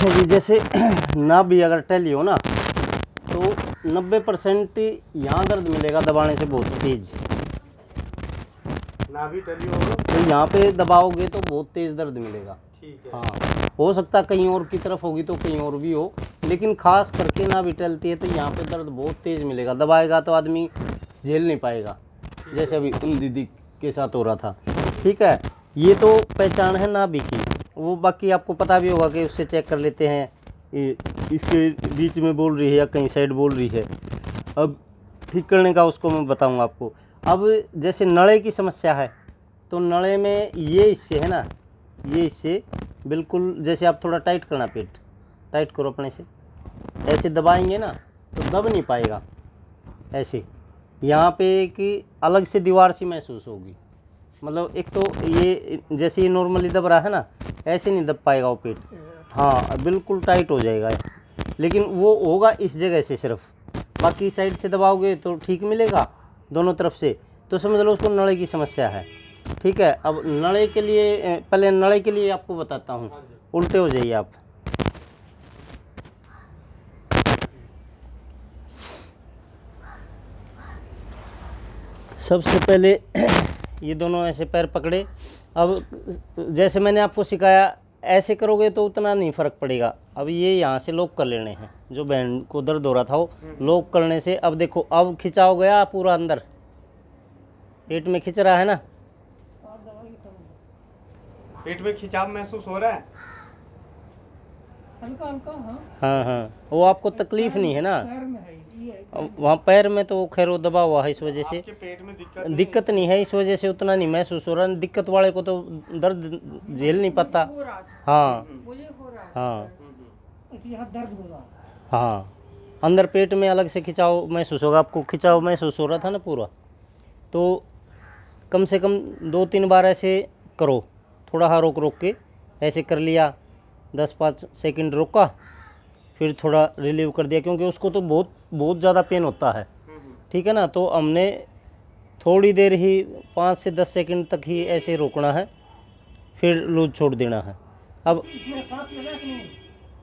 जी जैसे नाभ भी अगर टैली हो ना तो 90% यहाँ दर्द मिलेगा दबाने से बहुत तेज। नाभि टली हो तो यहाँ पे दबाओगे तो बहुत तेज दर्द मिलेगा। ठीक है। हाँ, हो सकता है कहीं और की तरफ होगी तो कहीं और भी हो, लेकिन खास करके नाभि टलती है तो यहाँ पे दर्द बहुत तेज मिलेगा। दबाएगा तो आदमी झेल नहीं पाएगा, जैसे अभी उन दीदी के साथ हो रहा था। ठीक है, ये तो पहचान है नाभि की। वो बाकी आपको पता भी होगा कि उससे चेक कर लेते हैं इसके बीच में बोल रही है या कहीं साइड बोल रही है। अब ठीक करने का उसको मैं बताऊंगा आपको। अब जैसे नड़े की समस्या है तो नड़े में ये हिस्से है ना, ये हिस्से बिल्कुल जैसे आप थोड़ा टाइट करना, पेट टाइट करो अपने से, ऐसे दबाएंगे ना तो दब नहीं पाएगा। ऐसे यहाँ पे एक अलग से दीवार सी महसूस होगी। मतलब एक तो ये जैसे ये नॉर्मली दब रहा है ना, ऐसे नहीं दब पाएगा वो पेट। हाँ, बिल्कुल टाइट हो जाएगा, लेकिन वो होगा इस जगह से सिर्फ। बाकी साइड से दबाओगे तो ठीक मिलेगा दोनों तरफ से, तो समझ लो उसको नड़े की समस्या है। ठीक है, अब नड़े के लिए पहले नड़े के लिए आपको बताता हूँ। उल्टे हो जाइए आप। सबसे पहले ये दोनों ऐसे पैर पकड़े। अब जैसे मैंने आपको सिखाया ऐसे करोगे तो उतना नहीं फ़र्क पड़ेगा। अब ये यहाँ से लॉक कर लेने हैं, जो बहन को दर्द हो रहा था वो लॉक करने से। अब देखो, अब खिंचाव गया पूरा अंदर, पेट में खिंच रहा है ना, पेट में खिंचाव महसूस हो रहा है हल्का हल्का। हाँ हाँ, वो आपको तकलीफ नहीं है ना। वहाँ पैर में तो खैर वो दबा हुआ है, इस वजह से आपके पेट में दिक्कत नहीं है, इस वजह से उतना नहीं महसूस हो रहा। दिक्कत वाले को तो दर्द झेल नहीं पाता। हाँ हाँ यहाँ दर्द हो रहा। हाँ, अंदर पेट में अलग से खिंचाव महसूस होगा। आपको खिंचाव महसूस हो रहा था ना पूरा, तो कम से कम 2-3 बार ऐसे करो, थोड़ा हाँ रोक रोक के ऐसे कर लिया, 10-5 सेकंड रोका, फिर थोड़ा रिलीव कर दिया, क्योंकि उसको तो बहुत ज़्यादा पेन होता है। ठीक है ना, तो हमने थोड़ी देर ही 5 से 10 सेकंड तक ही ऐसे रोकना है, फिर लूज छोड़ देना है। अब इसमें सांस लेना है कि नहीं?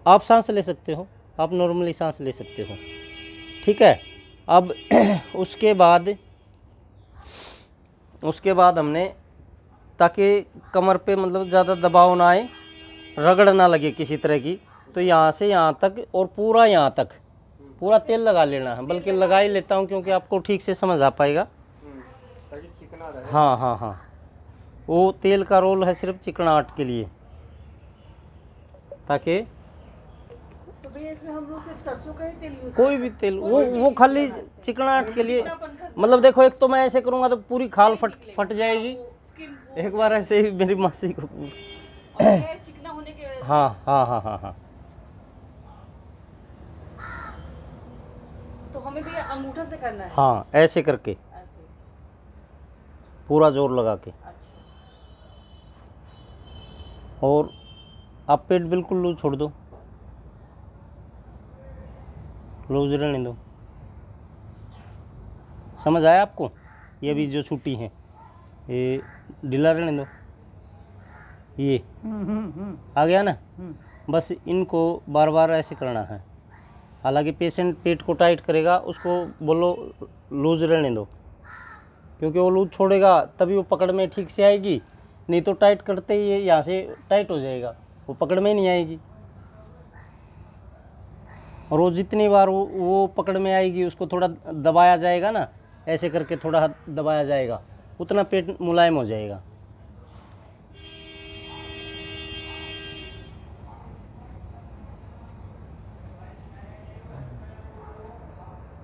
आप सांस ले सकते हो, आप नॉर्मली सांस ले सकते हो। ठीक है, अब उसके बाद हमने, ताकि कमर पे मतलब ज़्यादा दबाव ना आए, रगड़ ना लगे किसी तरह की, तो यहाँ से यहाँ तक और पूरा यहाँ तक पूरा तेल लगा लेना है। बल्कि लगा ही लेता हूँ क्योंकि आपको ठीक से समझ आ पाएगा। ताकि चिकना रहे। हाँ हाँ हाँ, वो तेल का रोल है सिर्फ चिकनाहट के लिए, ताकि तो भैया इसमें हम लोग सिर्फ सरसों का ही तेल यूज कोई भी तेल, वो खाली चिकनाहट के लिए। मतलब देखो, एक तो मैं ऐसे करूँगा तो पूरी खाल फट जाएगी। एक बार ऐसे ही मेरी मासी को चिकना होने के वजह से। हाँ हाँ हाँ हाँ हाँ, तो हमें भैया अंगूठा से करना है। हाँ ऐसे करके ऐसे। पूरा जोर लगा के। अच्छा। और आप पेट बिल्कुल लूज छोड़ दो, लूज रहने दो। समझ आया आपको? ये भी जो छुट्टी है ये ढीला रहने दो। ये आ गया ना, बस इनको बार बार ऐसे करना है। हालांकि पेशेंट पेट को टाइट करेगा, उसको बोलो लूज रहने दो, क्योंकि वो लूज छोड़ेगा तभी वो पकड़ में ठीक से आएगी, नहीं तो टाइट करते ही यहाँ से टाइट हो जाएगा, वो पकड़ में नहीं आएगी। और वो जितनी बार वो पकड़ में आएगी, उसको थोड़ा दबाया जाएगा ना, ऐसे करके थोड़ा दबाया जाएगा, उतना पेट मुलायम हो जाएगा।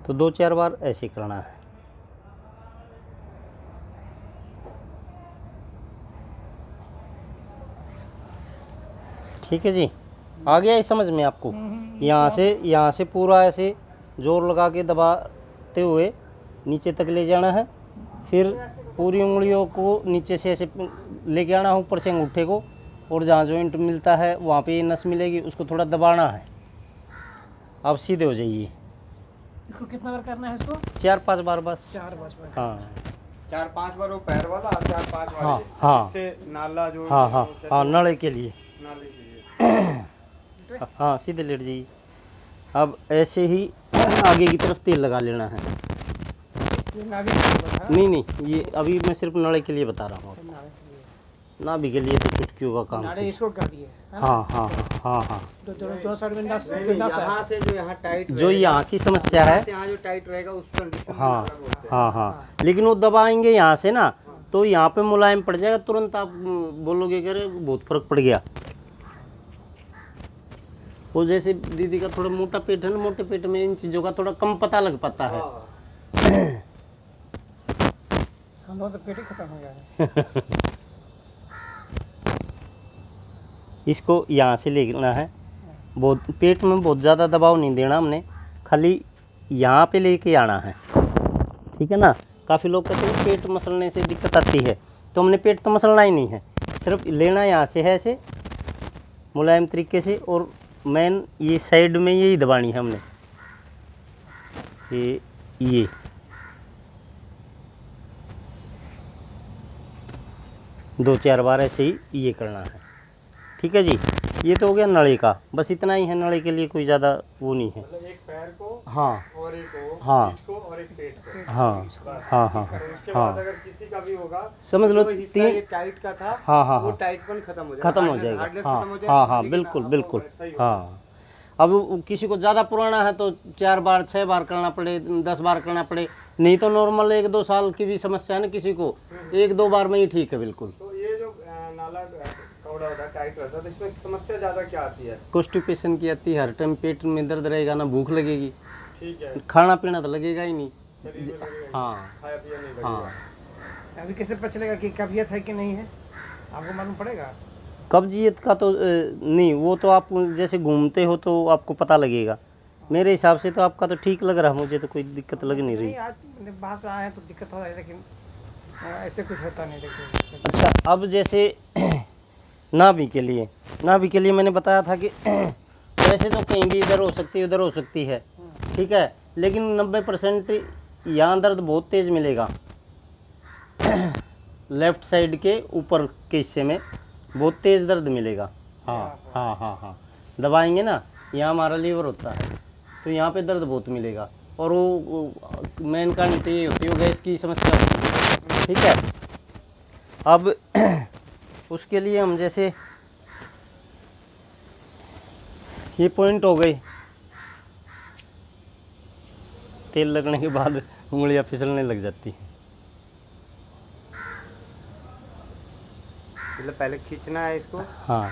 तो 2-4 बार ऐसे करना है। ठीक है जी, आ गया इस समझ में आपको? यहाँ से पूरा ऐसे जोर लगा के दबाते हुए नीचे तक ले जाना है, फिर पूरी उंगलियों को नीचे से ऐसे लेके आना है ऊपर से अंगूठे को, और जहाँ जॉइंट मिलता है वहाँ पे ये नस मिलेगी, उसको थोड़ा दबाना है। आप सीधे हो जाइए। इसको कितना बार करना है इसको? 4-5 बार बस। 4-5 बार। हाँ 4-5 बार वो पैर वाला और 4-5 बार हाँ ये। हाँ इससे नाला जो हाँ हाँ हाँ, नड़े के लिए। नाले के लिए। हाँ सीधे लेट जाइए। अब ऐसे ही आगे की तरफ तेल लगा लेना है। ये नाभि के ऊपर है। नहीं नहीं, ये अभी मैं सिर्फ नड़े के लिए बता रहा हूँ। नाभि के लिए तो चुटकियों का काम नाड़े है। इसको कर दिए है ना? हाँ हाँ हाँ हाँ। दो साइड में नस नहीं, जो नहीं, नस है। यहाँ से जो यहाँ टाइट जो यहाँ की समस्या है, यहाँ जो टाइट रहेगा उस कंडीशन में हाँ अलग होते हैं। हाँ हाँ, लेकिन वो दबाएंगे यहाँ से ना तो यहाँ पे मुलायम पड़ जाएगा, तुरंत आप बोलोगे कि अरे बहुत फर्क पड़ गया। वो जैसे दीदी का थोड़ा मोटा पेट है ना, मोटे पेट में इन चीज़ों का थोड़ा कम पता लग पाता है। हम लोग तो पेट ही खत्म हो गया है। इसको यहाँ से लेना है, बहुत पेट में बहुत ज़्यादा दबाव नहीं देना हमने, खाली यहाँ पे लेके आना है, ठीक है ना। काफ़ी लोग कहते हैं पेट मसलने से दिक्कत आती है, तो हमने पेट तो मसलना ही नहीं है, सिर्फ लेना यहाँ से है ऐसे मुलायम तरीके से, और मेन ये साइड में यही दबानी है हमने, ये 2-4 बार ऐसे ही ये करना है, ठीक है जी। ये तो हो गया नले का, बस इतना ही है, नले के लिए कोई ज़्यादा वो नहीं है। मतलब एक पैर को हाँ और एक को, हाँ पीठ को और एक पेट को। हाँ हाँ हाँ और उसके हाँ, बाद अगर किसी का भी होगा समझ लो जो हिस्सा तीन, ये टाइट का था हाँ हाँ वो हाँ टाइटपन खत्म हो जाएगा, खत्म हो हार्डनेस जाएगा। हाँ खत्म हो जाएगा, हाँ हाँ लेकिन बिल्कुल आपको बिल्कुल। वैसा ही होगा। हाँ, अब किसी को ज़्यादा पुराना है तो 4 बार 6 बार करना पड़े, 10 बार करना पड़े, नहीं तो नॉर्मल 1-2 साल की भी समस्या है ना किसी को, 1-2 बार में ही ठीक है बिल्कुल। तो ये जो नाला कौड़ा होता है, टाइट रहता है, तो इसमें समस्या ज़्यादा क्या आती है? कॉन्स्टिपेशन की आती है, हर टाइम पेट में दर्द रहेगा, ना भूख लगेगी, ठीक है, खाना पीना तो लगेगा ही नहीं। शरीर में लगेगा, हाँ खाया पिया नहीं लगेगा। हाँ, अभी कैसे पता चलेगा कि कब्जियत है कि नहीं है? आपको मालूम पड़ेगा। कब्जियत का तो नहीं, वो तो आप जैसे घूमते हो तो आपको पता लगेगा। मेरे हिसाब से तो आपका तो ठीक लग रहा, मुझे तो कोई दिक्कत लग नहीं रही। नहीं, आज बाहर से आए हैं तो दिक्कत हो रही है, लेकिन ऐसे कुछ होता नहीं। देखिए अच्छा, अब जैसे नाभि के लिए मैंने बताया था कि वैसे तो कहीं भी इधर हो सकती है उधर हो सकती है, ठीक है, लेकिन 90% यहाँ दर्द बहुत तेज़ मिलेगा। लेफ्ट साइड के ऊपर के हिस्से में बहुत तेज़ दर्द मिलेगा। हाँ हाँ हाँ हाँ, दबाएंगे ना, यहाँ हमारा लीवर होता है तो यहाँ पे दर्द बहुत मिलेगा, और वो मेन कारण तो ये होती है गैस की समस्या होती है, ठीक है। अब उसके लिए हम जैसे ये पॉइंट हो गई, तेल लगने के बाद उंगलियां फिसलने लग जाती हैं। मतलब पहले खींचना है इसको, हाँ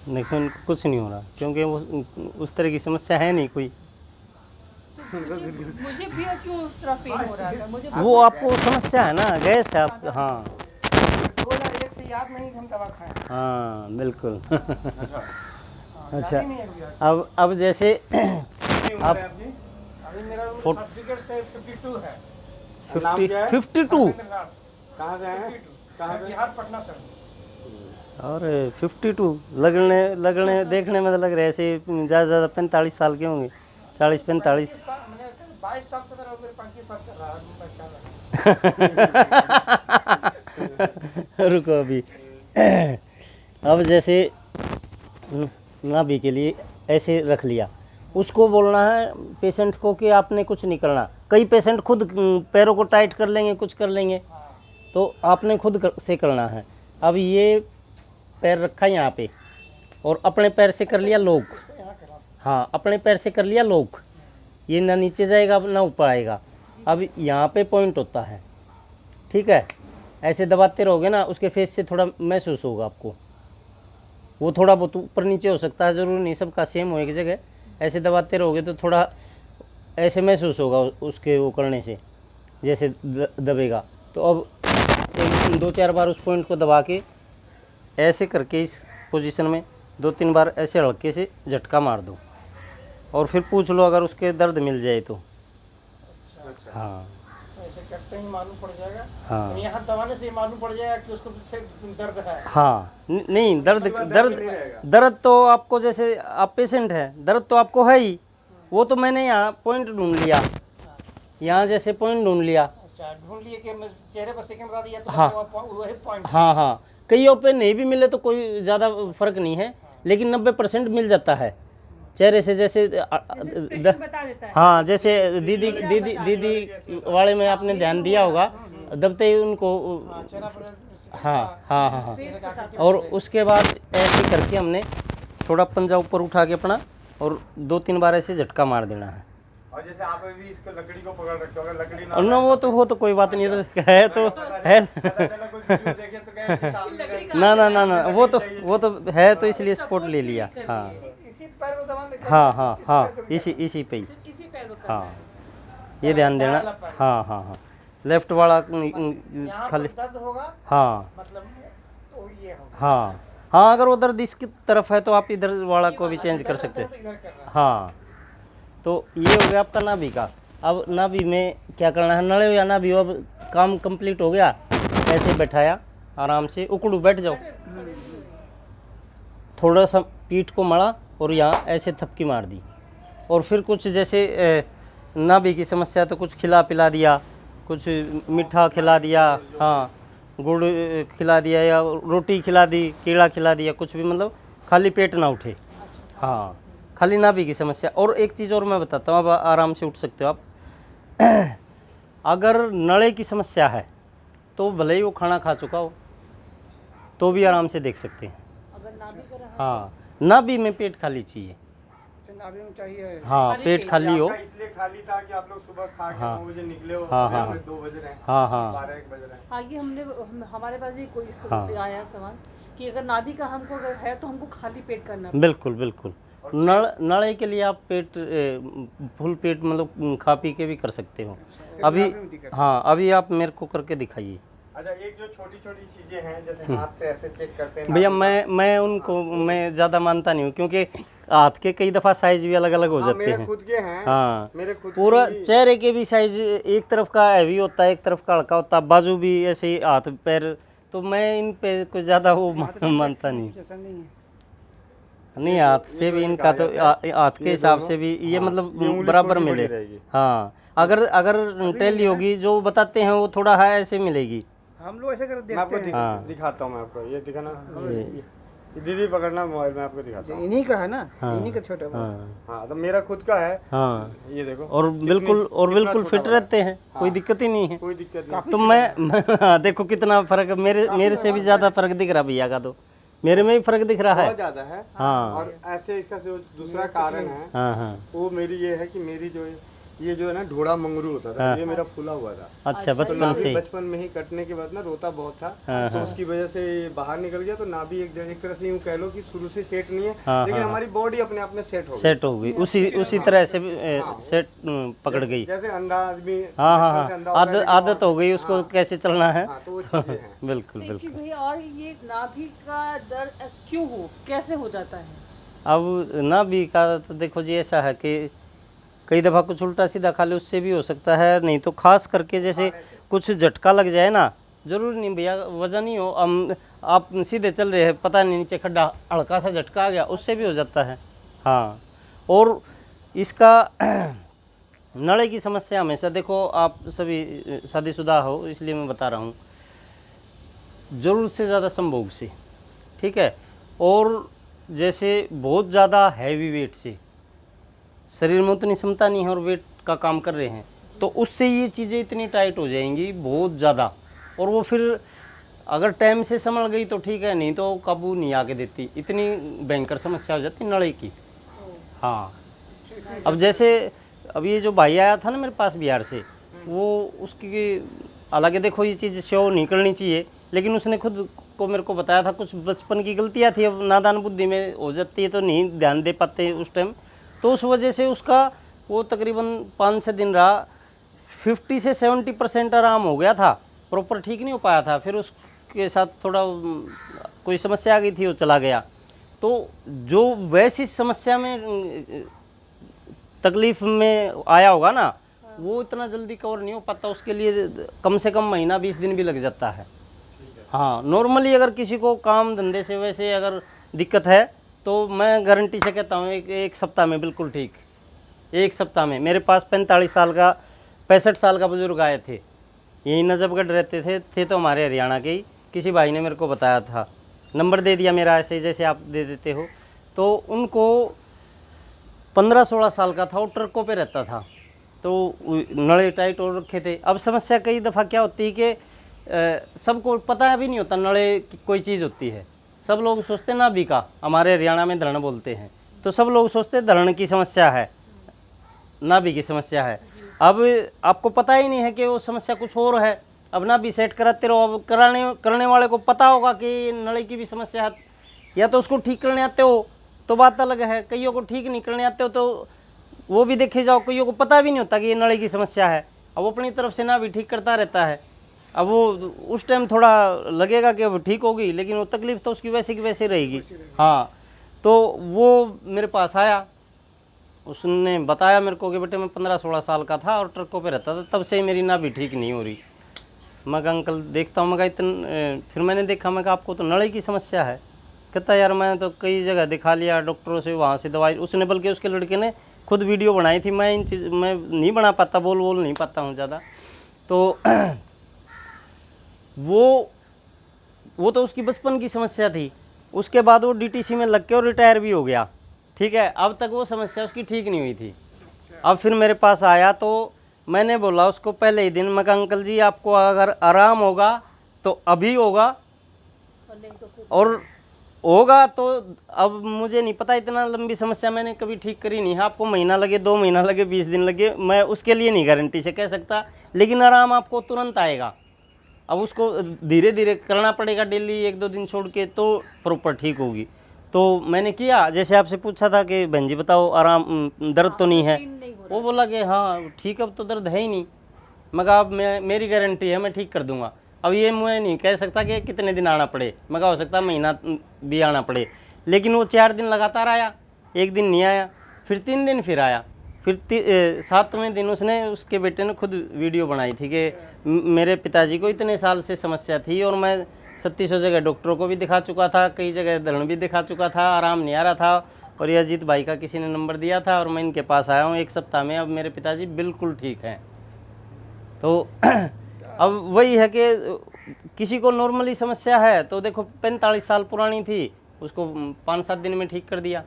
देखो उनको कुछ नहीं हो रहा, क्योंकि वो उस तरह की समस्या है नहीं कोई। मुझे भी क्यों उस तरह पेन हो रहा था मुझे। वो आपको समस्या है ना, गैस है आप। हाँ 2001 से याद नहीं हम दवा खाएं। हाँ बिल्कुल। अच्छा, याद ही नहीं है अभी। अब जैसे कितनी उम्र आप है आपकी? अभी मेरा सर्टिफिकेट से 52 है। नाम क्या है? 52 कहाँ से हैं? कहाँ से? बिहार पटना से। और 52 लगने देखने में तो लग रहा है ऐसे ज़्यादा ज़्यादा 45 साल के होंगे, 40-45। मैंने 22 साल से मेरा 35 साल चल रहा है। रुको अभी। अब जैसे नाभि के लिए ऐसे रख लिया, उसको बोलना है पेशेंट को कि आपने कुछ नहीं करना। कई पेशेंट खुद पैरों को टाइट कर लेंगे, कुछ कर लेंगे, तो आपने खुद से करना है। अब ये पैर रखा यहाँ पे और अपने पैर से कर लिया लॉक। हाँ, अपने पैर से कर लिया लॉक, ये ना नीचे जाएगा ना ऊपर आएगा। अब यहाँ पे पॉइंट होता है, ठीक है, ऐसे दबाते रहोगे ना, उसके फेस से थोड़ा महसूस होगा आपको। वो थोड़ा बहुत ऊपर नीचे हो सकता है, ज़रूरी नहीं सबका सेम हो एक जगह। ऐसे दबाते रहोगे तो थोड़ा ऐसे महसूस होगा उसके वो करने से, जैसे दबेगा। तो अब 2-4 बार उस पॉइंट को दबा के ऐसे करके इस पोजीशन में 2-3 बार ऐसे हल्के से झटका मार दो, और फिर पूछ लो अगर उसके दर्द मिल जाए तो। हाँ ऐसे करते ही मालूम पड़ जाएगा। हाँ यहाँ दबाने से ही मालूम पड़ जाएगा कि उसको से दर्द है। हाँ, नहीं दर्द तो आपको, जैसे आप पेशेंट हैं, दर्द तो आपको है ही, वो तो मैंने यहाँ पॉइंट ढूंढ लिया, यहाँ जैसे पॉइंट ढूंढ लिया। अच्छा, ढूंढ लिए कि मैं चेहरे पर सेकंड बता दिया तो हाँ। वही पॉइंट। हाँ हाँ, कईयों पे नहीं भी मिले तो कोई ज़्यादा फर्क नहीं है, लेकिन 90% मिल जाता है चेहरे से। जैसे बता देता है। हाँ, जैसे दीदी वाले में आपने ध्यान दिया होगा, दबते ही उनको। चेहरा पर। हाँ हाँ हाँ हाँ। फेस बताते और उसके बाद ऐसे करके हमने थोड़ा पंजा ऊपर उठा के अपना और 2-3 बार ऐसे झटका मार देना है। और जैसे आप अभी इसको लकड़ी को पकड़ रखे हो, अगर लकड़ी ना और ना वो तो कोई बात नहीं है, तो है तो है। पता चला कोई वीडियो देखे तो कहे कि सामने ना वो तो है, तो इसलिए स्पॉट ले लिया। हाँ इसी पैर को दबाने का। हाँ हाँ हाँ, इसी पे ही। इसी पैर को करना हाँ, है। ये ध्यान देना। हाँ हाँ हाँ, लेफ्ट वाला यहाँ खाली। पर दर्द होगा हाँ मतलब तो ये होगा। हाँ हाँ, अगर वो दर्द इसकी तरफ है तो आप इधर वाला को भी चेंज कर सकते हैं। दर्द इधर कर रहा है। हाँ, तो ये हो गया आपका नाभि का। अब नाभि में क्या करना है, नड़े हो या नाभि हो, अब काम कंप्लीट हो गया। ऐसे बैठाया, आराम से उकड़ू बैठ जाओ, थोड़ा सा पीठ को मड़ा और यहाँ ऐसे थपकी मार दी। और फिर कुछ जैसे नाभि की समस्या तो कुछ खिला पिला दिया, कुछ मीठा खिला दिया, हाँ गुड़ खिला दिया या रोटी खिला दी, कीड़ा खिला दिया, कुछ भी, मतलब खाली पेट ना उठे। हाँ, खाली नाभि की समस्या। और एक चीज़ और मैं बताता हूँ, अब आराम से उठ सकते हो आप। अगर नड़े की समस्या है तो भले ही वो खाना खा चुका हो तो भी आराम से देख सकते हैं। अगर नाभि का रहा हाँ, नाभि में पेट खाली चाहिए। नाभि में चाहिए। हाँ, पेट खाली हो। आपका इसलिए खाली था कि आप लोग सुबह खा के हाँ। 9 बजे निकले हो, हाँ, अभी हाँ। हमें 2 बज रहे हैं, हाँ हाँ 12-1 बज रहे हैं। आगे हमारे पास भी कोई हाँ। आया सवाल कि अगर नाभि का हमको अगर है तो हमको खाली पेट करना बिल्कुल बिल्कुल। नड़े के लिए आप फुल पेट मतलब खा पी के भी कर सकते हो। अभी हाँ, अभी आप मेरे को करके दिखाइए। अच्छा, एक जो छोटी छोटी चीजें हैं जैसे हाथ से ऐसे चेक करते हैं भैया मैं उनको मैं ज़्यादा मानता नहीं हूँ, क्योंकि हाथ के कई दफ़ा साइज भी अलग अलग हो जाते मेरे हैं। खुद के हैं। हाँ, मेरे खुद पूरा के ही- चेहरे के भी साइज एक तरफ का हैवी होता है, एक तरफ का हल्का होता है, बाजू भी ऐसे ही, हाथ पैर, तो मैं इन पे कुछ ज़्यादा वो मानता नहीं। ऐसा नहीं है। नहीं, हाथ से भी इनका तो हाथ के हिसाब से भी ये मतलब बराबर छोटी मिले। बड़ी रहेगी। हाँ, अगर टेली होगी जो बताते हैं वो थोड़ा है ऐसे मिलेगी। हम लोग ऐसे कर मैं आपको देखते हैं। हाँ। दिखाता हूँ, मैं आपको ये दिखाना। ये दीदी पकड़ना मोबाइल में आपको दिखाता हूँ। इन्हीं का है ना, हाँ। इन्हीं का छोटा बड़ा। हाँ हाँ, तो मेरा खुद का है, हाँ, ये देखो। और बिल्कुल कितना छोटा फिट बड़ा। रहते हैं, कोई दिक्कत ही नहीं है। कोई दिक्कत नहीं। तो हाँ, देखो कितना फर्क है, मेरे से भी ज़्यादा फर्क दिख रहा भैया का, तो मेरे में भी फर्क दिख रहा है। बहुत ज्यादा है। हाँ और ऐसे इसका जो दूसरा कारण है हाँ हाँ, वो मेरी ये है कि मेरी जो ये जो है ना ढोड़ा मंगरू होता था, हाँ। ये मेरा फूला हुआ था। अच्छा, तो बचपन नाभि से। बचपन में ही कटने के बाद ना रोता बहुत था, हाँ, तो हाँ। उसकी वजह से ये बाहर निकल गया। तो नाभि एक तरह से यूँ कह लो कि शुरू से सेट नहीं है, हाँ, लेकिन हाँ। हमारी बॉडी अपने आप में सेट हो गई। सेट हो गई उसी तरह से सेट पकड़ गई। जैसे अंधा आदमी हाँ हाँ बचपन से हाँ, अंधा होता है, आदत हो गई उसको कैसे चलना है। हाँ, तो वो चीजें हैं। बिल्कुल देखिए बिल्कुल। भैया, और ये नाभि का दर्द क्यों हो, कैसे हो जाता है? अब नाभि का तो देखो जी, ऐसा है कि कई दफ़ा कुछ उल्टा सीधा खा ले उससे भी हो सकता है, नहीं तो खास करके जैसे कुछ झटका लग जाए ना, जरूर नहीं भैया वजन ही हो, आप सीधे चल रहे हैं, पता नहीं नीचे खड्डा, हल्का सा झटका आ गया, उससे भी हो जाता है। हाँ, और इसका नड़े की समस्या हमेशा देखो, आप सभी शादीशुदा हो इसलिए मैं बता रहा हूँ, ज़रूरत से ज़्यादा संभोग से, ठीक है, और जैसे बहुत ज़्यादा हैवी वेट से, शरीर में उतनी क्षमता नहीं है और वेट का काम कर रहे हैं, तो उससे ये चीज़ें इतनी टाइट हो जाएंगी बहुत ज़्यादा, और वो फिर अगर टाइम से संभल गई तो ठीक है, नहीं तो काबू नहीं आके देती, इतनी भयंकर समस्या हो जाती नड़े की। हाँ, अब जैसे अब ये जो भाई आया था ना मेरे पास बिहार से, वो उसकी हालांकि देखो ये चीज़ शो नहीं करनी चाहिए, लेकिन उसने खुद को मेरे को बताया था कुछ बचपन की गलतियाँ थी, अब नादान बुद्धि में हो जाती है तो नहीं ध्यान दे पाते उस टाइम, तो उस वजह से उसका वो तकरीबन 5-6 दिन रहा, 50 से 70% आराम हो गया था, प्रॉपर ठीक नहीं हो पाया था, फिर उसके साथ थोड़ा कोई समस्या आ गई थी, वो चला गया। तो जो वैसी समस्या में तकलीफ में आया होगा ना, वो इतना जल्दी कवर नहीं हो पाता, उसके लिए कम से कम महीना 20 दिन भी लग जाता है। हाँ, नॉर्मली अगर किसी को काम धंधे से वैसे अगर दिक्कत है तो मैं गारंटी से कहता हूँ एक सप्ताह में बिल्कुल ठीक, एक सप्ताह में। मेरे पास 45 साल का 65 साल का बुजुर्ग आए थे, यहीं नजफगढ़ रहते थे तो हमारे हरियाणा के ही, किसी भाई ने मेरे को बताया था, नंबर दे दिया मेरा ऐसे ही जैसे आप दे देते हो। तो उनको 15-16 साल का था, वो ट्रकों पे रहता था, तो नड़े टाइट हो रखे थे। अब समस्या कई दफ़ा क्या होती है कि सबको पता भी नहीं होता नड़े की कोई चीज़ होती है। सब लोग सोचते नाभि का, हमारे हरियाणा में धरण बोलते हैं, तो सब लोग सोचते धरण की समस्या है, नाभि की समस्या है। अब आपको पता ही नहीं है कि वो समस्या कुछ और है। अब नाभि सेट कराते रहो, अब करने वाले को पता होगा कि नड़े की भी समस्या है, या तो उसको ठीक करने आते हो तो बात अलग है, कईयों को ठीक नहीं करने आते हो तो वो भी देखे जाओ, कईयों को पता भी नहीं होता कि ये नड़े की समस्या है। अब वो अपनी तरफ से नाभि ठीक करता रहता है। अब वो उस टाइम थोड़ा लगेगा कि अब ठीक होगी, लेकिन वो तकलीफ तो उसकी वैसी की वैसी रहेगी। हाँ, तो वो मेरे पास आया, उसने बताया मेरे को कि बेटे मैं 15-16 साल का था और ट्रकों पे रहता था, तब से ही मेरी नाभि ठीक नहीं हो रही। मैं कहा अंकल देखता हूँ, मैं कहा फिर मैंने देखा, मैं कहा आपको तो नड़े की समस्या है। कहता यार मैं तो कई जगह दिखा लिया डॉक्टरों से, वहाँ से दवाई, उसने बल्कि उसके लड़के ने खुद वीडियो बनाई थी। मैं इन चीज़ मैं नहीं बना पाता, बोल नहीं पाता हूँ ज़्यादा। तो वो तो उसकी बचपन की समस्या थी। उसके बाद वो डीटीसी में लग के और रिटायर भी हो गया, ठीक है। अब तक वो समस्या उसकी ठीक नहीं हुई थी। अब फिर मेरे पास आया तो मैंने बोला उसको पहले ही दिन, मैं कहा अंकल जी आपको अगर आराम होगा तो अभी होगा, और नहीं तो फिर और होगा तो अब मुझे नहीं पता, इतना लंबी समस्या मैंने कभी ठीक करी नहीं है। आपको महीना लगे, 2 महीना लगे, 20 दिन लगे, मैं उसके लिए नहीं गारंटी से कह सकता, लेकिन आराम आपको तुरंत आएगा। अब उसको धीरे धीरे करना पड़ेगा, डेली 1-2 दिन छोड़ के, तो प्रॉपर ठीक होगी। तो मैंने किया, जैसे आपसे पूछा था कि बहन जी बताओ आराम दर्द तो नहीं है, वो बोला कि हाँ ठीक, अब तो दर्द है ही नहीं। मैं कहा अब मेरी गारंटी है, मैं ठीक कर दूंगा। अब ये मुझे नहीं कह सकता कि कितने दिन आना पड़े, मैं कहा हो सकता महीना भी आना पड़े, लेकिन वो 4 दिन लगातार आया, 1 दिन नहीं आया, फिर 3 दिन फिर आया, फिर 7वें दिन उसने, उसके बेटे ने खुद वीडियो बनाई थी कि मेरे पिताजी को इतने साल से समस्या थी और मैं 3600 जगह डॉक्टरों को भी दिखा चुका था, कई जगह धरण भी दिखा चुका था, आराम नहीं आ रहा था, और ये अजीत भाई का किसी ने नंबर दिया था और मैं इनके पास आया हूँ 1 सप्ताह में, अब मेरे पिताजी बिल्कुल ठीक हैं। तो अब वही है कि किसी को नॉर्मली समस्या है तो देखो 45 साल पुरानी थी, उसको 5-7 दिन में ठीक कर दिया।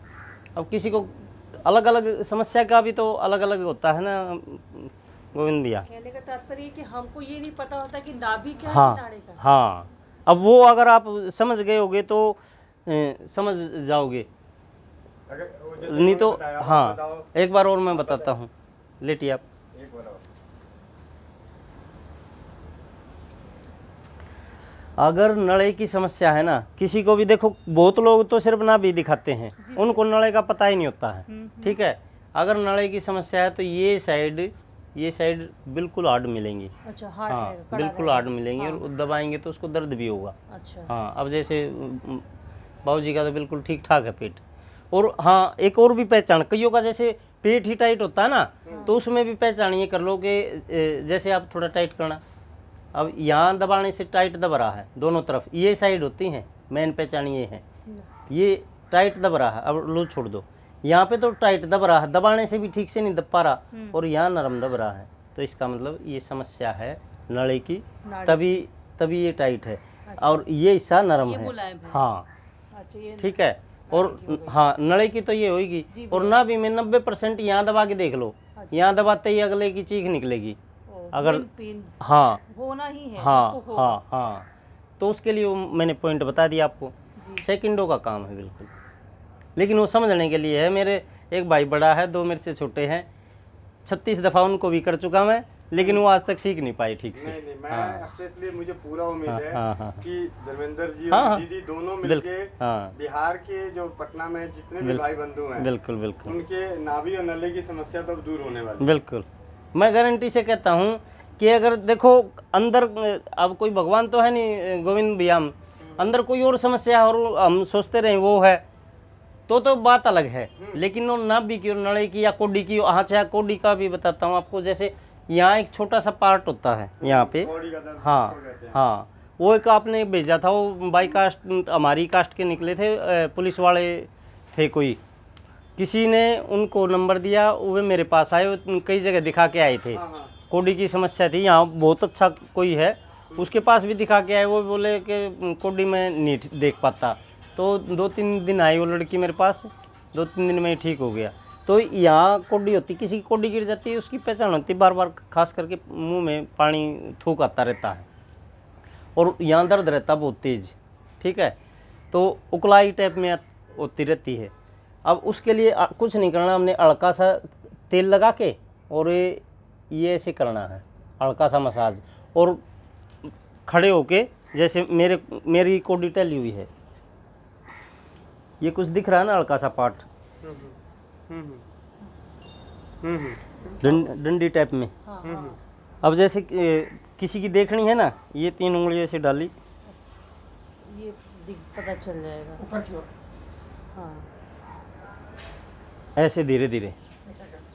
अब किसी को अलग अलग समस्या का भी तो अलग अलग होता है ना गोविंद भैया। कहने का तात्पर्य है कि हमको ये नहीं पता होता कि नाभि क्या है, हाँ नाड़ी का। हाँ, अब वो अगर आप समझ गए होगे तो समझ जाओगे, अगर वो जैसे नहीं तो बताया, हाँ बताओ। एक बार और मैं बताता हूँ, लेटिए आप। एक बार और। अगर नड़े की समस्या है ना, किसी को भी देखो, बहुत लोग तो सिर्फ नाभि दिखाते हैं, उनको नड़े का पता ही नहीं होता है, ठीक है। अगर नड़े की समस्या है तो ये साइड बिल्कुल हार्ड मिलेंगी। अच्छा, हार्ड हाँ रहेगा, कड़ा बिल्कुल रहेगा। हार्ड मिलेंगी, और दबाएंगे तो उसको दर्द भी होगा। अच्छा, हाँ, अब जैसे बाबूजी का तो बिल्कुल ठीक ठाक है पेट। और हाँ, एक और भी पहचान, कईयों का जैसे पेट ही टाइट होता है ना, तो उसमें भी पहचान ये कर लो कि जैसे आप थोड़ा टाइट करना, अब यहाँ दबाने से टाइट दब रहा है दोनों तरफ, ये साइड होती हैं, मेन पहचान ये है, ये टाइट दब रहा है, अब लूज छोड़ दो, यहाँ पे तो टाइट दब रहा है, दबाने से भी ठीक से नहीं दब पा रहा, और यहाँ नरम दब रहा है, तो इसका मतलब ये समस्या है नड़े की, तभी ये टाइट है। और ये हिस्सा नरम ये है। मुलायम है। हाँ अच्छा, ये ठीक है। और हाँ, नड़े की तो ये होगी, और नाभि में 90% यहाँ दबा के देख लो, यहाँ दबाते ही अगले की चीख निकलेगी। अगर पिन हाँ होना ही है, हाँ उसको होगा। हाँ, तो उसके लिए वो मैंने पॉइंट बता दिया आपको, सेकंडों का काम है बिल्कुल, लेकिन वो समझने के लिए है। मेरे एक भाई बड़ा है, 2 मेरे से छोटे हैं, 36 दफ़ा उनको भी कर चुका मैं, लेकिन वो आज तक सीख नहीं पाए ठीक से। नहीं, मैं स्पेशली मुझे पूरा उम्मीद है हाँ। कि धर्मेंद्र जी हाँ, और हाँ। दीदी दोनों मिलके हाँ बिहार के जो पटना में जितने भी भाई बंधु हैं, बिल्कुल बिल्कुल उनके नाभि और नले की समस्या तो अब दूर होने वाली है। बिल्कुल, मैं गारंटी से कहता हूँ कि अगर देखो अंदर, अब कोई भगवान तो है नहीं गोविंद भैया, हम अंदर कोई और समस्या है और हम सोचते रहे वो है, तो बात अलग है। लेकिन वो नाभि की और नड़े की या कोडी की, हाँ चाहे कोडी का भी बताता हूँ आपको, जैसे यहाँ एक छोटा सा पार्ट होता है यहाँ पे, बॉडी का दर्द हाँ हो जाते हैं। हाँ, वो एक आपने भेजा था, वो बाई कास्ट, हमारी कास्ट के निकले थे, पुलिस वाले थे कोई, किसी ने उनको नंबर दिया, वो मेरे पास आए, वो कई जगह दिखा के आए थे। हाँ हाँ कोडी की समस्या थी, यहाँ बहुत अच्छा कोई है उसके पास भी दिखा के आए, वो बोले कि कोडी में नहीं देख पाता। तो 2-3 दिन आई वो लड़की मेरे पास, 2-3 दिन में ही ठीक हो गया। तो यहाँ कोडी होती, किसी की कोडी गिर जाती है उसकी पहचान होती है, बार बार खास करके मुंह में पानी थूक आता रहता है और यहाँ दर्द रहता बहुत तेज, ठीक है। तो उकलाई टाइप में होती रहती है। अब उसके लिए कुछ नहीं करना, हमने हल्का सा तेल लगा के और ये ऐसे करना है, हल्का सा मसाज, और खड़े होके जैसे मेरी कोडी टली हुई है, ये कुछ दिख रहा है ना हल्का सा पार्ट, डंडी टाइप में। अब जैसे किसी की देखनी है ना, ये 3 उंगली ऐसे डाली, ये पता चल जाएगा ऊपर की ओर हाँ ऐसे धीरे धीरे,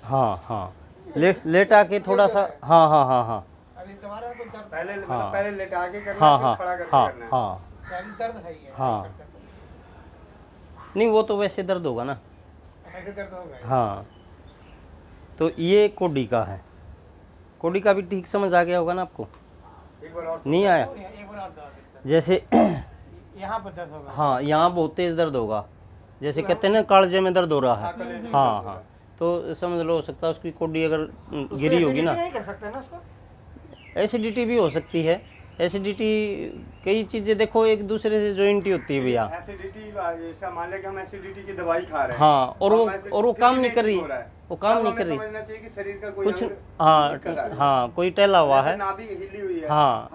हाँ हाँ, लेटा के थोड़ा सा, हाँ हाँ हाँ हाँ अभी तुम्हारा तो दर्द पहले हाँ। मतलब पहले लेटा के करना हाँ है, हाँ फिर खड़ा करके हाँ करना है। हाँ, पहले दर्द है ये हाँ। नहीं वो तो वैसे दर्द होगा ना, ऐसे दर्द होगा हाँ। तो ये कोडी का है, कोडी का भी ठीक समझ आ गया होगा ना आपको, एक बार और नहीं आया? एक बार और दर्द जैसे यहाँ पर दर्द होगा हाँ, यहाँ बहुत तेज दर्द होगा, जैसे कहते हैं ना कालजे में दर्द हो रहा है, हाँ हाँ। तो समझ लो, हो सकता है उसकी कोडी अगर गिरी होगी ना, नहीं कर सकते ना उसको। एसिडिटी भी हो सकती है। एसिडिटी कई चीज़ें देखो एक दूसरे से जॉइंट ही होती है भैया, एसिडिटी, जैसा मान लें कि हम एसिडिटी की दवाई खा रहे हैं, हाँ, और हम वो काम नहीं कर रही, हो रहा है, वो काम तब नहीं हमें कर रही समझना चाहिए कि शरीर का कोई कुछ, अंग हाँ दिक्कत आ रही है। हाँ, कोई टैला हुआ जैसे है, नाभि हिली हुई है, हाँ।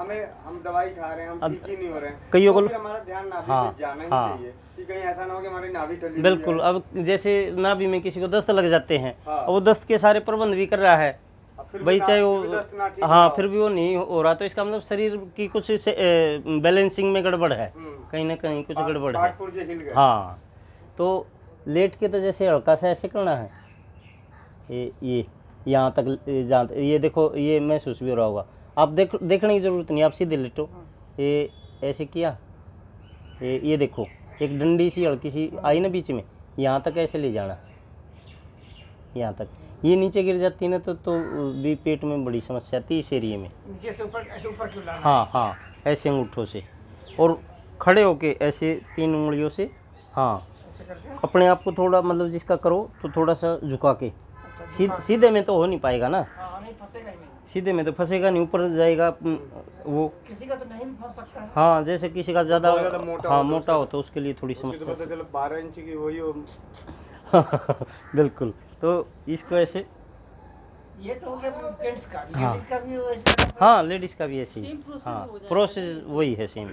हम दवाई खा रहे हैं, हम ठीक ही नहीं हो रहे हैं, कईयों को- तो फिर हमारा ध्यान नाभि हाँ, पे जाना ही हाँ। चाहिए कि कहीं ऐसा ना हो कि हमारी नाभि टली हुई बिल्कुल। है। अब जैसे नाभि में किसी को दस्त लग जाते हैं, हाँ। वो दस्त के सारे प्रबंध भी कर रहा है अब फिर भाई, भी चाहे फिर वो, भी दस्त ना ठीक हाँ, हुआ। फिर भी वो नहीं हो रहा, तो इसका मतलब शरीर की कुछ बैलेंसिंग में गड़बड़ है, कहीं ना कहीं कुछ गड़बड़ है, पार्ट पुर्जे हिल गए। हाँ। तो लेट के तो जैसे हल्का सा ऐसे करना है, ये यहाँ तक, जहाँ ये देखो, ये महसूस भी हो रहा होगा, आप देखने की ज़रूरत नहीं, आप सीधे लेटो, ये ऐसे किया, ये देखो एक डंडी सी हल्की सी आई ना बीच में, यहाँ तक ऐसे ले जाना, यहाँ तक। ये नीचे गिर जाती है ना तो भी पेट में बड़ी समस्या आती है इस एरिए में। नीचे से ऊपर, ऐसे ऊपर क्यों लाना? हाँ हाँ, ऐसे अंगूठों से और खड़े होके ऐसे 3 उंगलियों से, हाँ, ऐसे करके अपने आप को थोड़ा मतलब जिसका करो तो थोड़ा सा झुका के, सीधे में तो हो नहीं पाएगा ना, हाँ नहीं फंसेगा ही नहीं। सीधे में तो फंसेगा नहीं, ऊपर जाएगा वो, किसी का तो नहीं भी फंस सकता है। हाँ, जैसे किसी का ज़्यादा, बहुत ज़्यादा मोटा हाँ, हो तो मोटा हो तो उसके लिए थोड़ी उसकी तो समस्या। पता चलो 12 इंच की वही हो। बिल्कुल। तो इसको ऐसे, ये तो हो गया जेंट्स का, हाँ। लेडीज का भी हो इसका। हाँ, लेडीज़ का भी ऐसे ही, Same process हाँ, हो जाएगा। प्रोसेस वही है सेम।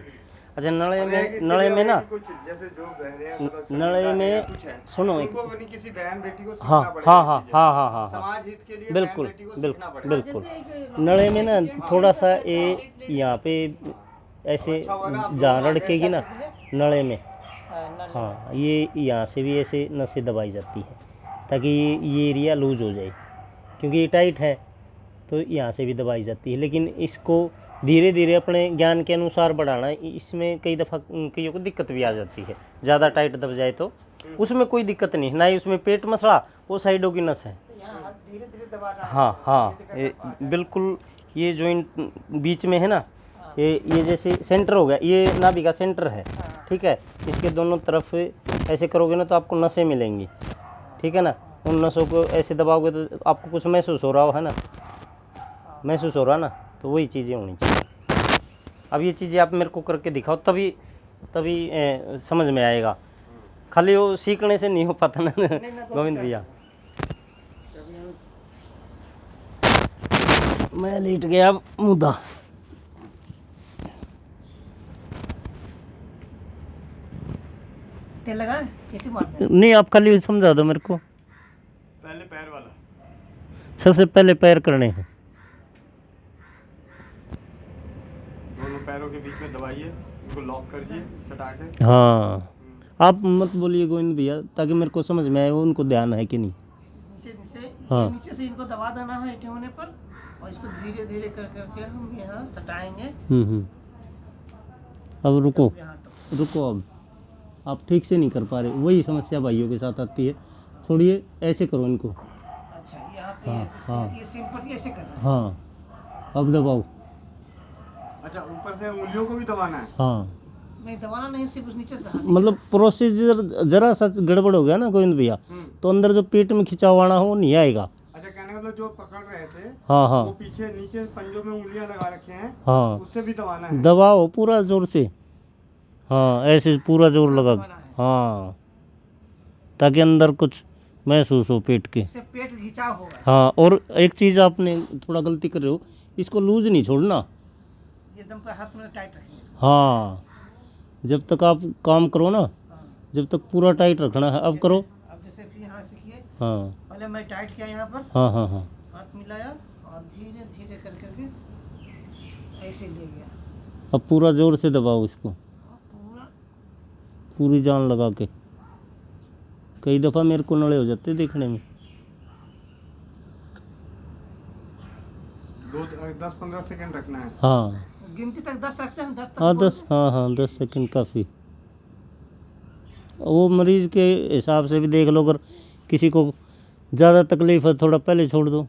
अच्छा, नले अब है कि में, इसके नले लिए में है ना, कि कुछ जैसे जो बहरे हैं, मतलब नले संविदा है में या कुछ है, सुनो उनको अपनी किसी बहन बेटी को सीखना हाँ पड़ेगा हाँ ये हाँ चीजें। हाँ हाँ हाँ हाँ, समाज हित के लिए बिल्कुल बहन बेटी को सीखना बिल्कुल पड़ेगा। बिल्कुल। जैसे एक नले में ना थोड़ा सा ये यहाँ पे ऐसे जहाँ रड़केगी ना नले में, हाँ, ये यहाँ से भी ऐसे नसें दबाई जाती है ताकि ये एरिया लूज हो जाए, क्योंकि ये टाइट है तो यहाँ से भी दबाई जाती है। लेकिन इसको धीरे धीरे अपने ज्ञान के अनुसार बढ़ाना, इसमें कई दफ़ा कईयों को दिक्कत भी आ जाती है, ज़्यादा टाइट दब जाए तो उसमें कोई दिक्कत नहीं, ना ही उसमें पेट मसला, वो साइडों की नस है। धीरे धीरे दबाना। हाँ हाँ, ये बिल्कुल, ये जॉइंट बीच में है ना, ये जैसे सेंटर हो गया, ये नाभि का सेंटर है, ठीक है। इसके दोनों तरफ ऐसे करोगे ना तो आपको नसें मिलेंगी, ठीक है ना। उन नसों को ऐसे दबाओगे तो आपको कुछ महसूस हो रहा है ना, महसूस हो रहा ना, तो वही चीज़ें होनी चाहिए। अब ये चीज़ें आप मेरे को करके दिखाओ, तभी समझ में आएगा, खाली वो सीखने से नहीं हो पाता ना गोविंद भैया। मैं लेट गया मुद्दा, तेल लगा कैसे मारते हैं? नहीं आप खाली समझा दो मेरे को। पहले पैर वाला, सबसे पहले पैर करने हैं, दोनों पैरों के बीच में दबाइए, इनको लॉक करिए सटा के। हाँ। आप मत बोलिए गोविंद भैया, ताकि मेरे को समझ में आए वो उनको ध्यान है कि नहीं। नीचे नीचे हाँ। ये नीचे से इनको दबा देना है इटे होने पर, और इसको धीरे धीरे कर करके हम यहाँ सटाएंगे अब रुको, यहाँ तक। रुको, अब आप ठीक से नहीं कर पा रहे, वही समस्या भाइयों के साथ आती है। छोड़िए, ऐसे करो इनको। अच्छा यहाँ पे हाँ, हाँ। ये सिंपल ऐसे करना है। हाँ, अब दबाओ। अच्छा, ऊपर से उंगलियों को भी दबाना है? हाँ, नहीं दबाना नहीं, सिर्फ उस नीचे से मतलब प्रोसीजर जरा सा गड़बड़ हो गया ना गोविंद भैया, तो अंदर जो पेट में खिंचाव आना हो वो नहीं आएगा। अच्छा, कहने का मतलब जो पकड़ रहे थे हाँ हाँ वो पीछे नीचे पंजों में उंगलियां लगा रखे हैं, हाँ, उससे भी दबाना है? दबाओ पूरा जोर से। हाँ, ऐसे पूरा जोर लगा दबाना है। के। हाँ, ताकि अंदर कुछ महसूस हो पेट के। इससे पेट खिंचाव होगा। हाँ, और एक चीज़ आपने थोड़ा गलती कर रहे हो, इसको लूज नहीं छोड़ना। ये एकदम पर हाथ में टाइट रखेंगे इसको। हाँ, जब तक आप काम करो ना, हाँ। जब तक पूरा टाइट रखना है। अब करो। अब जैसे फिर यहाँ सीखिए, हाँ पहले मैं टाइट किया यहाँ पर, हाँ हाँ हाँ, हाथ मिलाया और धीरे धीरे कर करके ऐसे ले गया। अब पूरा जोर से दबाओ इसको, पूरा पूरी जान लगा के। कई दफ़ा मेरे को नड़े हो जाते देखने में। 10-15 सेकंड रखना है? हाँ गिनती तक 10 रखते हैं, 10 तक हाँ, बोल 10, हाँ हाँ, 10 सेकंड काफ़ी। वो मरीज़ के हिसाब से भी देख लो, अगर किसी को ज़्यादा तकलीफ है थोड़ा पहले छोड़ दो।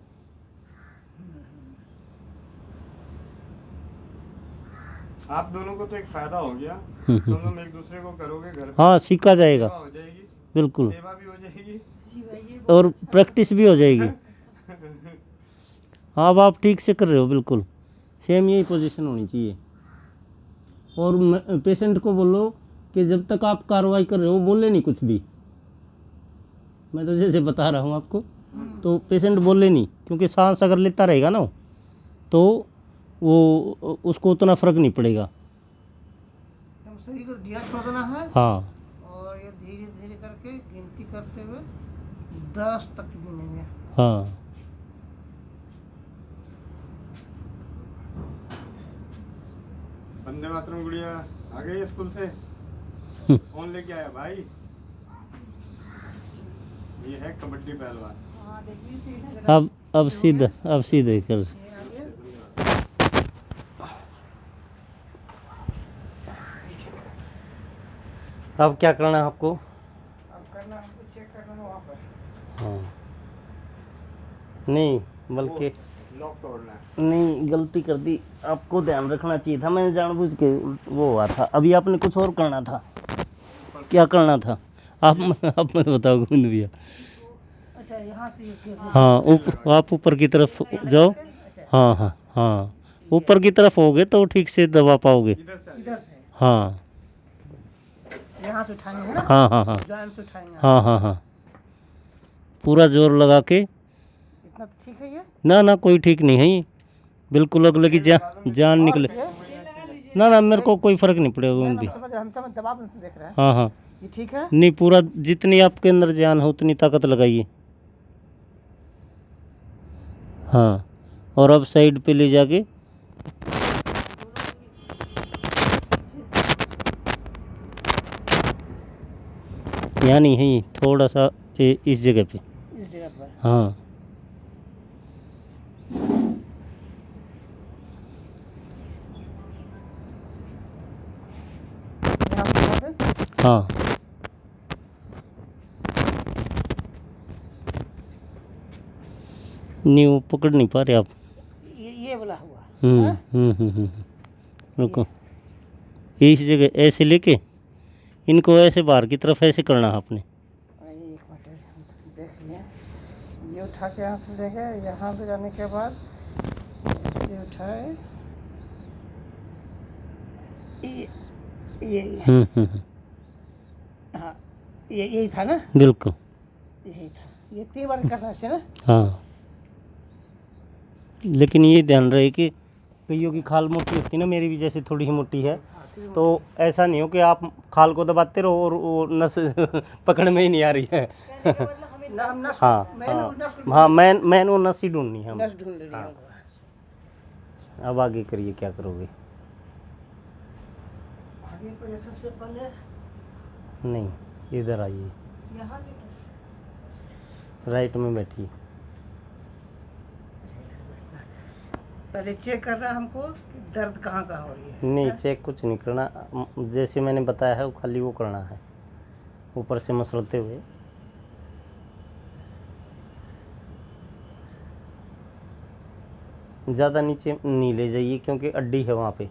आप दोनों को तो एक फायदा हो गया, तुम लोग एक दूसरे को करोगे घर पे, हाँ, सीखा जाएगा, सेवा हो जाएगी, बिल्कुल, सेवा भी हो जाएगी। और प्रैक्टिस भी हो जाएगी। हाँ, अब आप ठीक से कर रहे हो, बिल्कुल सेम यही पोजीशन होनी चाहिए। और पेशेंट को बोलो कि जब तक आप कार्रवाई कर रहे हो बोले नहीं कुछ भी। मैं तो जैसे बता रहा हूँ आपको, तो पेशेंट बोले नहीं, क्योंकि सांस अगर लेता रहेगा ना तो वो उसको उतना फ़र्क नहीं पड़ेगा। हम शरीर को ढीला छोड़ देना है। हाँ और ये धीरे धीरे करके गिनती करते हुए 10 तक गिनेंगे। हाँ, वंदे मातरम गुड़िया आ गई स्कूल से? कौन लेके आया भाई? ये है कबड्डी पहलवान। हाँ देखिए सीधा अब सीधे कर। ये आ गया। अब क्या करना है आपको? अब करना हमको चेक करना है वहाँ पर। हाँ, नहीं बल्कि लॉक तोड़ना है। नहीं, गलती कर दी, आपको ध्यान रखना चाहिए था, मैंने जानबूझ के वो हुआ था। अभी आपने कुछ और करना था। क्या करना था? आप मत बताओ गोविंद भैया। अच्छा यहाँ से ये हाँ, आप ऊपर की तरफ जाओ। हाँ हाँ हाँ, ऊपर की तरफ होगे तो ठीक से दबा पाओगे। इधर से इधर से हाँ यहाँ से उठाएंगे है ना, हाँ हाँ हाँ जॉइंट से उठाएंगे। हाँ हाँ हाँ, पूरा जोर लगा के। इतना तो ठीक है ये। ना ना, कोई ठीक नहीं है ये, बिल्कुल अगले की जान निकले। ना ना, मेरे को कोई फ़र्क नहीं पड़ेगा गोविंद हम भैया। समझ रहे हैं, हम तो दबाव नहीं देख रहे हैं। हाँ हाँ, ये ठीक है। नहीं, पूरा जितनी आपके अंदर जान हो उतनी ताकत लगाइए। हाँ, और अब साइड पे ले जाके यहाँ नहीं है, थोड़ा सा इस जगह पे। इस जगह पर हाँ यहाँ से दबा दें। हाँ, नहीं वो पकड़ नहीं पा रहे आप। ये वाला हुआ। रुको, इस जगह ऐसे लेके इनको ऐसे बाहर की तरफ ऐसे करना है आपने। एक मिनट देख लिया, ये उठा के यहाँ से ले गए, यहाँ ले जाने के बाद ऐसे उठाए, ये हाँ, ये यही था ना, बिल्कुल, यही था। ये 3 बार करना है ना। हाँ, लेकिन ये ध्यान रहे कि कईयों की खाल मोटी होती है ना, मेरी भी जैसे थोड़ी ही मोटी है, तो ऐसा नहीं हो कि आप खाल को दबाते रहो और वो नस पकड़ में ही नहीं आ रही है। नस हाँ मैंने हाँ नस हाँ, मैन वो नस ही ढूंढनी है हमें। नस ढूंढ रही है। अब आगे करिए, क्या करोगे? आगे पर सबसे पहले नहीं, इधर आइए, यहाँ से राइट में बैठिए। पहले चेक करना है हमको कि दर्द कहाँ कहाँ हो रही है। नहीं, चेक कुछ नहीं करना, जैसे मैंने बताया है वो खाली वो करना है, ऊपर से मसलते हुए। ज़्यादा नीचे नहीं ले जाइए क्योंकि अड्डी है वहाँ पे,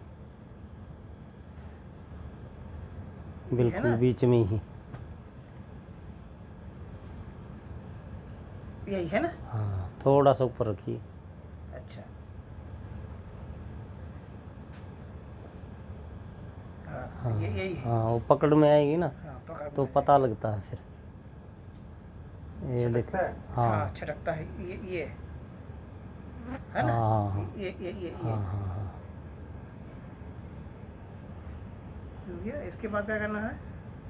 बिल्कुल ना? बीच में ही। यही है ना? हाँ, थोड़ा सा ऊपर रखिए। अच्छा। हाँ, ये यही है। हाँ, वो पकड़ में आएगी ना हाँ, पकड़ तो में पता लगता है फिर। ये देखो। छटकता है। हाँ, हाँ छटकता है ये है ना? हाँ हाँ ये हाँ हाँ हाँ। ये इसके बाद क्या करना है?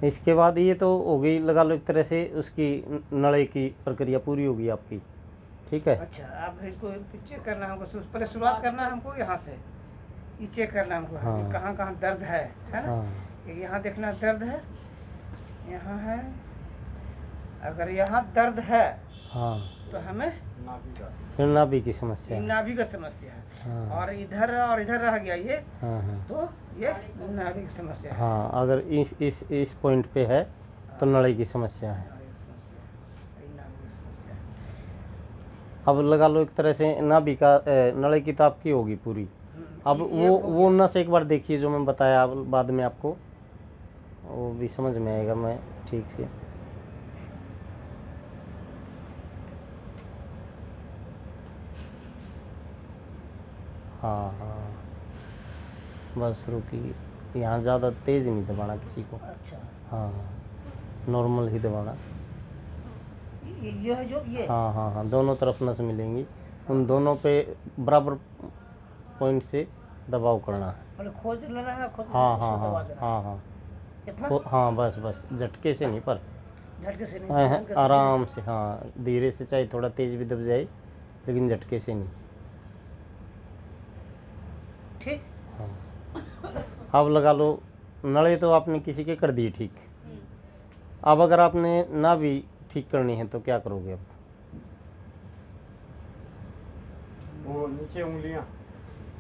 इसके बाद ये तो हो गई, लगा लो एक तरह से उसकी नड़े की प्रक्रिया पूरी होगी आपकी। ठीक है। अच्छा, अब इसको चेक करना हमको, पहले शुरुआत करना है हमको यहाँ से, ये चेक करना हमको हाँ। कि कहाँ कहाँ दर्द है ना? हाँ यहाँ देखना दर्द है, यहाँ है। अगर यहाँ दर्द है हाँ, तो हमें नाभि का। फिर नाभि की समस्या है। नाभि का समस्या है। हाँ और इधर रह गया ये, हाँ हाँ तो ये नाभि की समस्या है। हाँ, अगर इस पॉइंट पे है तो नड़े की समस्या है। नाभि की समस्या है, यही नाभि की समस्या है। अब लगा लो एक तरह से नाभि का नड़े की तो आपकी होगी पूरी। अब ये हो वो नस एक बार देखिए जो मैं बताया, अब बाद में आपको वो भी समझ में आएगा मैं ठीक से। हाँ हाँ, बस रुकिए, यहाँ ज़्यादा तेज़ नहीं दबाना किसी को। अच्छा, हाँ, नॉर्मल ही दबाना। ये है जो ये। हाँ हाँ हाँ, दोनों तरफ नस मिलेंगी, उन दोनों पे बराबर पॉइंट से दबाव करना है। पहले खोज लेना है, खोज हाँ उसको हाँ दबा हाँ देना है। हाँ हाँ इतना हाँ, बस बस झटके से नहीं, पर झटके से नहीं, हाँ, हल्के से- आराम से। हाँ, धीरे से, चाहे थोड़ा तेज़ भी दब जाए लेकिन झटके से नहीं। ठीक। अब लगा लो नड़े तो आपने किसी के कर दिए ठीक। अब अगर आपने ना भी ठीक करनी है तो क्या करोगे अब? वो नीचे उंगलियां।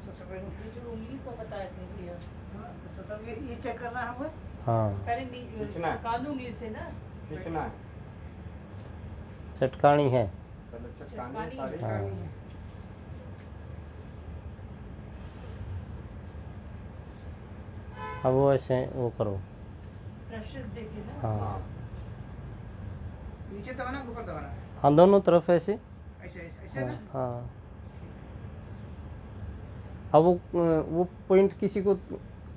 सबसे पहले ये जो उंगली को बताए थे भैया, हाँ, तो सबसे ये चेक करना है हमें। हाँ, पहले खींचना है। कान उंगली से ना, खींचना है। चटकानी है। पहले चटकानी है चटकानी सारी। हाँ। अब वो ऐसे वो करो। प्रेशर देके ना। हाँ नीचे दबाना है, ऊपर दबाना है? हाँ, दोनों तरफ ऐसे। ऐसे ऐसे ऐसे हाँ ना? हाँ। अब वो पॉइंट किसी को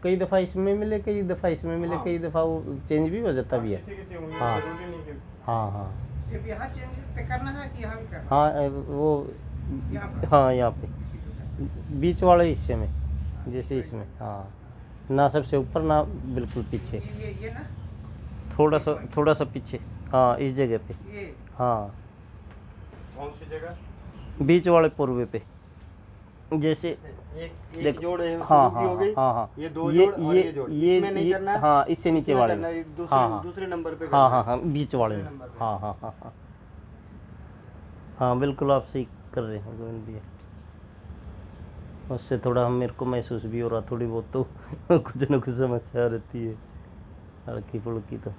कई दफ़ा इसमें मिले, कई दफ़ा इसमें मिले, हाँ। कई दफ़ा वो चेंज भी हो जाता भी है। किसी किसी उंगली हाँ। जरूरी नहीं कि हाँ हाँ सिर्फ यहाँ चेंज करना है कि यहाँ भी करना हाँ, वो है? यहाँ पर हाँ, यहाँ पे इसी को करना बीच वाले हिस्से में, जैसे इसमें। हाँ, ना सबसे ऊपर ना बिल्कुल पीछे, है। ये ना, थोड़ा सा पीछे। हाँ, इस जगह पे। ये हाँ, कौन सी जगह? बीच वाले पूर्वे पे, जैसे एक देखो। जोड़ है, हाँ शुरू की हो गई। हाँ हाँ, ये दो जोड़ और ये जोड़। इसमें नहीं करना है। हाँ, इससे नीचे इसमें वाले करना में। है, हाँ हाँ दूसरे नंबर पे हाँ करना हाँ है। हाँ, बीच वाले में। दूसरे नंबर पे। हाँ हाँ हाँ हाँ हाँ, बिल्कुल आप सही कर रहे हैं गोविंद भैया। उससे थोड़ा हम मेरे को महसूस भी हो रहा थोड़ी बहुत, तो कुछ ना कुछ समस्या रहती है हल्की फुल्की तो।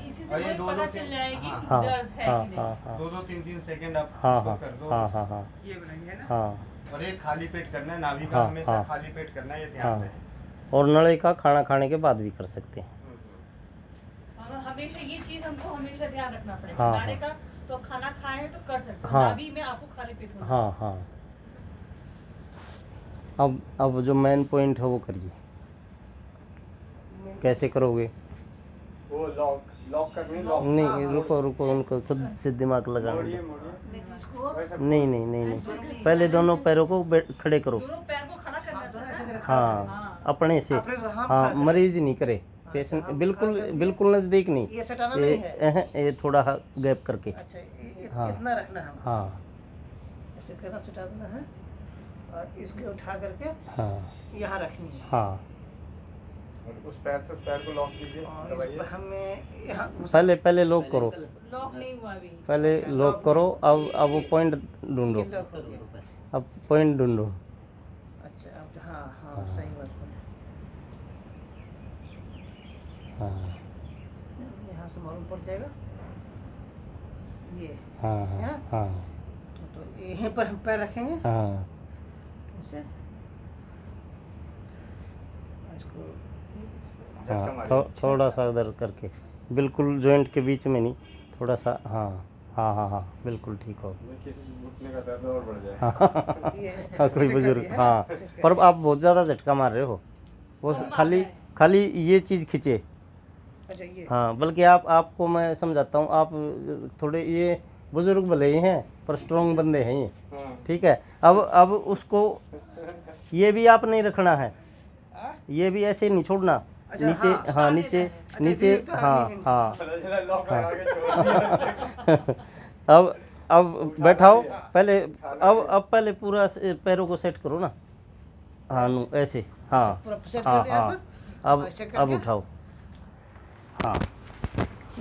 इसी से और ये हमें दो पता दो चल तीन- जाएगी हाँ। कि हाँ दर्द है हाँ कि हाँ नहीं। हाँ 2-2 3-3 सेकंड आप हाँ इसको हाँ कर दो। हाँ हाँ हाँ ये बनाइए ना। हाँ और एक खाली पेट करना है, नाभि का हाँ, हमेशा हाँ। खाली पेट करना है, ये हाँ, ध्यान दें। और नड़े का खाना खाने के बाद भी कर सकते हैं। हमेशा ये चीज हमको हमेशा ध्यान रखना हाँ, पड़ेगा। नाड़े हाँ। का तो खाना खाए तो कर सकते हैं, हाँ। नाभि में आपको खाली पेट होना है। हाँ हाँ, अब जो मेन पॉइंट है वो करिए। कैसे करोगे? वो लॉक करनी, लॉक। नहीं, रुको रुको, उनको खुद से दिमाग लगाने मोड़िए दो। मोड़िए। इसको वैसे नहीं नहीं नहीं नहीं, पहले दोनों पैरों को खड़े करो। दोनों पैर को खड़ा करना है ना। हाँ, अपने से। अपने से, हाँ, हाँ, खड़ा मरीज नहीं करे, पेशेंट बिल्कुल बिल्कुल नज़दीक नहीं। ये सटाना नहीं है। ये थोड़ा गैप करके। अच्छा, हाँ। इतना रखना है। हाँ ऐसे करना, सुटा देना है और इसके उठा करके हाँ यहाँ रखनी है। हाँ, और उस पैर से उस पैर को लॉक कीजिए, और इस दबाइए। पर हमें यहाँ पहले लॉक करो, लॉक नहीं हुआ अभी। पहले लॉक करो। अब वो पॉइंट ढूंढो, ये लॉक हो गया। अब पॉइंट ढूंढो। अच्छा, अब तो हाँ हाँ, सही बात बोले। हाँ यहाँ से मालूम पड़ जाएगा ये। हाँ हाँ हाँ तो यहीं पर हम पैर रखेंगे। हाँ ऐसे इसको हाँ थोड़ा सा उधर करके, बिल्कुल जॉइंट के बीच में नहीं, थोड़ा सा, हाँ हाँ हाँ हाँ बिल्कुल ठीक हो। घुटने का दर्द और बढ़ जाए। हाँ कोई बुजुर्ग, हाँ पर आप बहुत ज़्यादा झटका मार रहे हो, वो खाली ये चीज़ खींचे। अच्छा ये हाँ बल्कि आपको मैं समझाता हूँ, आप थोड़े ये बुजुर्ग भले ही हैं पर स्ट्रॉन्ग बंदे हैं ये, ठीक है। अब उसको ये भी आप नहीं रखना है, ये भी ऐसे नहीं छोड़ना, नीचे, हाँ नीचे नीचे, हाँ हाँ अब बैठाओ पहले, अब पहले पूरा पैरों को सेट करो ना, हाँ नु ऐसे, हाँ हाँ हाँ अब उठाओ, हाँ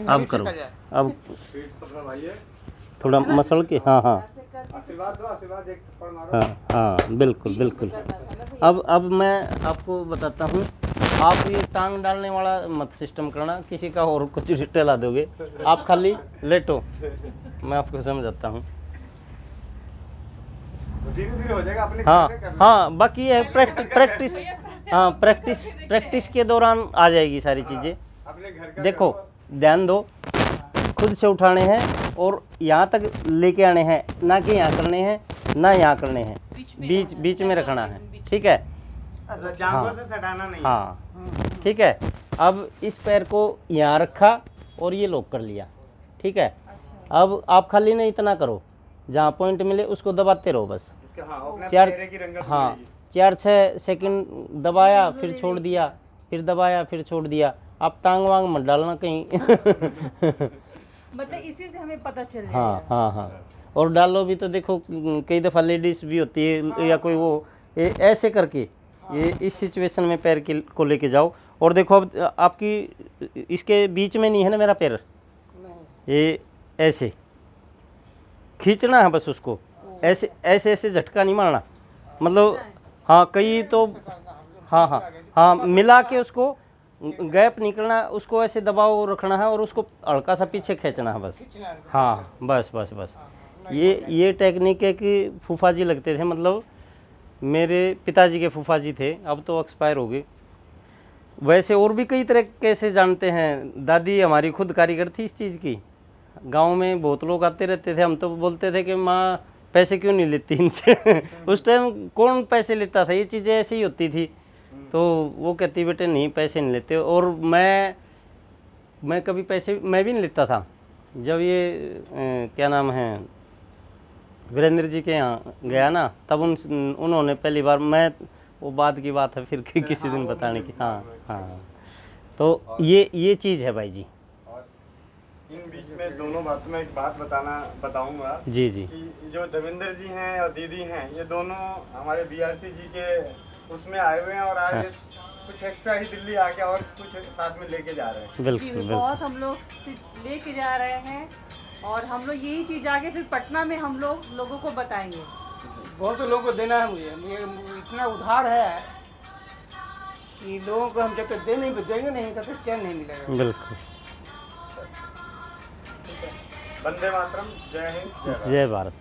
अब करो, अब थोड़ा मसल के, हाँ हाँ आशीर्वाद दो, आशीर्वाद एक थप्पड़ मारो। हाँ हाँ बिल्कुल बिल्कुल। अब मैं आपको बताता हूँ, आप ये टांग डालने वाला मत सिस्टम करना, किसी का और कुछ टहला दोगे, आप खाली लेटो, मैं आपको समझाता हूँ। धीरे धीरे हो जाएगा अपने हाँ घर में करना। हाँ बाकी है प्रैक्टिस, हाँ प्रैक्टिस के दौरान आ जाएगी सारी चीज़ें। अपने घर का देखो ध्यान दो, खुद से उठाने हैं और यहाँ तक लेके आने हैं, ना कि यहाँ करने हैं ना यहाँ करने हैं, बीच में रखना है, ठीक है। जांघों से सटाना नहीं। हाँ ठीक है। अब इस पैर को यहाँ रखा और ये लॉक कर लिया, ठीक है। अब आप खाली नहीं इतना करो, जहाँ पॉइंट मिले उसको दबाते रहो बस, उसके हाँ अपने चार, चेहरे की रंगत हाँ मिलेगी। 4-6 सेकंड दबाया फिर छोड़ दिया, फिर दबाया फिर छोड़ दिया। आप टांग वांग मत डालना कहीं मतलब इसी से हमें पता चल जाएगा। हाँ हाँ हाँ, और डालो भी तो देखो कई दफ़ा लेडीज़ भी होती है या कोई वो, ऐसे करके ये इस सिचुएशन में पैर को लेके जाओ, और देखो अब आपकी इसके बीच में नहीं है ना मेरा पैर, ये ऐसे खींचना है बस उसको, ऐसे ऐसे ऐसे झटका नहीं मारना, मतलब हाँ कई तो, हाँ हाँ हाँ मिला के उसको गैप निकलना, उसको ऐसे दबाव रखना है और उसको हल्का सा पीछे खींचना है बस, हाँ बस बस बस। ये टेक्निक है कि फूफा जी लगते थे, मतलब मेरे पिताजी के फूफा जी थे, अब तो एक्सपायर हो गए। वैसे और भी कई तरह कैसे जानते हैं, दादी हमारी खुद कारीगर थी इस चीज़ की, गांव में बहुत लोग आते रहते थे, हम तो बोलते थे कि माँ पैसे क्यों नहीं लेती इनसे उस टाइम कौन पैसे लेता था, ये चीज़ें ऐसे ही होती थी, तो वो कहती बेटे नहीं पैसे नहीं लेते। और मैं कभी पैसे मैं भी नहीं लेता था। जब ये क्या नाम है वीरेंद्र जी के यहाँ गया ना, तब उन्होंने पहली बार, मैं वो बाद की बात है फिर किसी दिन बताने की, हाँ हाँ। तो ये चीज़ है भाई जी। और इन बीच में दोनों बात में एक बात बताऊंगा जी जी, कि जो देवेंद्र जी हैं और दीदी हैं, ये दोनों हमारे बीआरसी जी के उसमें आए हुए हैं, और आज कुछ एक्स्ट्रा ही दिल्ली आके और कुछ साथ में लेके जा रहे हैं। बिल्कुल जी, बिल्कुल। बहुत हम लोग लेके जा रहे हैं, और हम लोग यही चीज़ आगे फिर पटना में हम लोगों को बताएंगे। बहुत लोगों को देना है, मुझे इतना उधार है कि लोगों को हम जब तक देंगे नहीं तब तक चैन नहीं मिलेगा। बिल्कुल। वंदे मातरम, जय हिंद, जय भारत। जय भारत।